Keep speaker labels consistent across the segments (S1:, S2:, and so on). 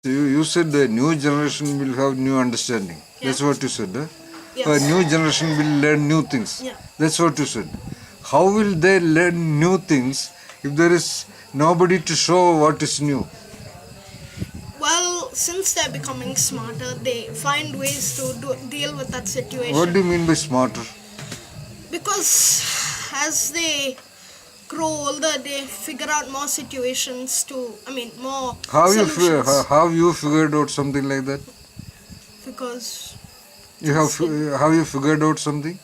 S1: You said the new generation will have new understanding. Yeah. That's what you said. Huh?
S2: Yes.
S1: A new generation will learn new things.
S2: Yeah.
S1: That's what you said. How will they learn new things if there is nobody to show what is new?
S2: Well, since they're becoming smarter, they find ways to deal with that situation.
S1: What do you mean by smarter?
S2: Because as they grow older, they figure out more situations more solutions.
S1: How you figured out something like that?
S2: Because
S1: Have you figured out something?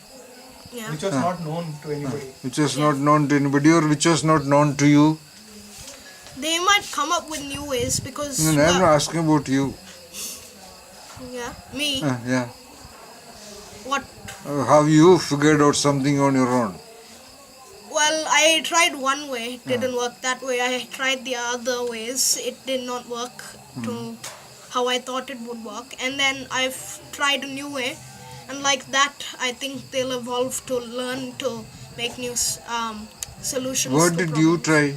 S2: yeah.
S3: Which was not known to anybody.
S1: Which was not known to anybody, or which was not known to you?
S2: They might come up with new ways because...
S1: No, I'm not asking about you.
S2: Yeah, me.
S1: Yeah.
S2: What?
S1: Have you figured out something on your own?
S2: Well, I tried one way, it didn't work that way. I tried the other ways, it did not work to how I thought it would work. And then I've tried a new way, and like that, I think they'll evolve to learn to make new solutions.
S1: What
S2: to
S1: did
S2: problems.
S1: you try?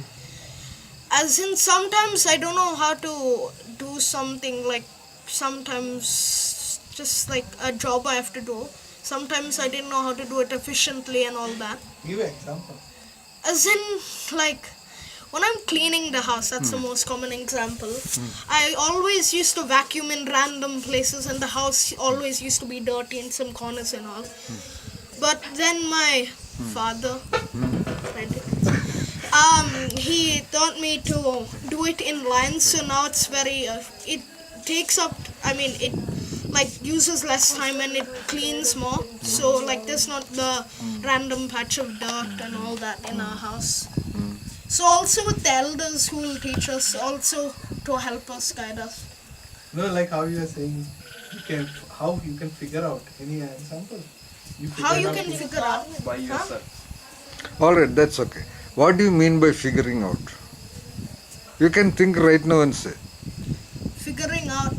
S2: As in, sometimes I don't know how to do something, like sometimes just like a job I have to do. Sometimes I didn't know how to do it efficiently and all that.
S3: Give an example.
S2: As in, like, when I'm cleaning the house, that's the most common example. I always used to vacuum in random places, and the house always used to be dirty in some corners and all. But then my father, he taught me to do it in lines, so now it's very, it takes up, it like uses less time and it cleans more. So like there's not the random patch of dirt and all that in our house. So also with the elders who will teach us, also to help us, guide us.
S3: No, like how you are saying, how you can figure out any example.
S2: How you can figure out?
S4: By yourself.
S1: Alright, that's okay. What do you mean by figuring out? You can think right now and say.
S2: Figuring out.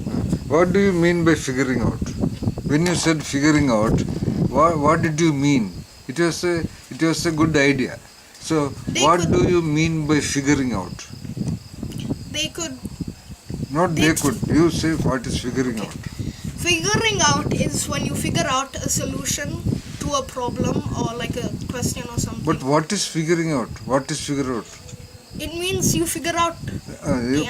S1: What do you mean by figuring out? When you said figuring out, what did you mean? It was a good idea. So what do you mean by figuring out?
S2: They could.
S1: Not they could. You say what is figuring out.
S2: Figuring out is when you figure out a solution to a problem or like a question or something.
S1: But what is figuring out? What is figure out?
S2: It means you figure out.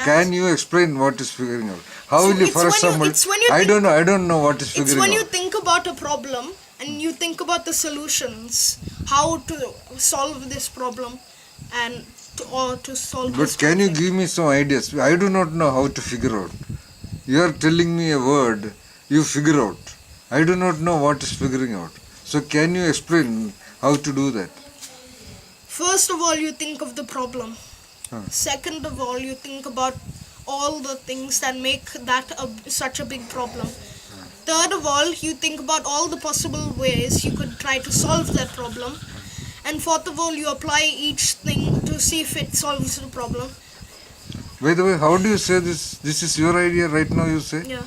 S1: Can you explain what is figuring out? How will you, for example, I don't know what is figuring out.
S2: It's when you think about a problem and you think about the solutions, how to solve this problem and to solve this
S1: But can you
S2: problem.
S1: give me some ideas? I do not know how to figure out. You are telling me a word, you figure out. I do not know what is figuring out. So can you explain how to do that?
S2: First of all, you think of the problem.
S1: Huh.
S2: Second of all, you think about all the things that make that such a big problem. Third of all, you think about all the possible ways you could try to solve that problem. And fourth of all, you apply each thing to see if it solves the problem.
S1: By the way, how do you say this? This is your idea right now, you say?
S2: Yeah.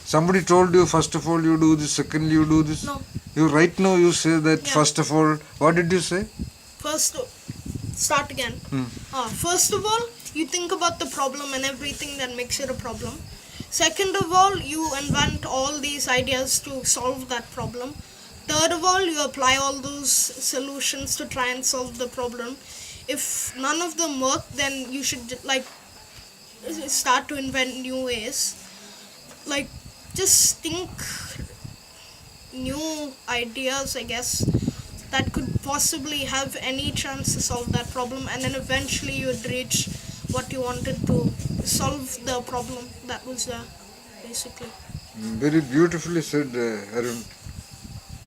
S1: Somebody told you, first of all, you do this, secondly, you do this?
S2: No.
S1: Right now you say that,
S2: Yeah.
S1: first of all, what did you say?
S2: Start again. First of all, you think about the problem and everything that makes it a problem. Second of all, you invent all these ideas to solve that problem. Third of all, you apply all those solutions to try and solve the problem. If none of them work, then you should start to invent new ways. Like, just think new ideas, I guess, that could possibly have any chance to solve that problem, and then eventually you'd reach what you wanted to solve the problem that was there, basically.
S1: Very beautifully said, Arun.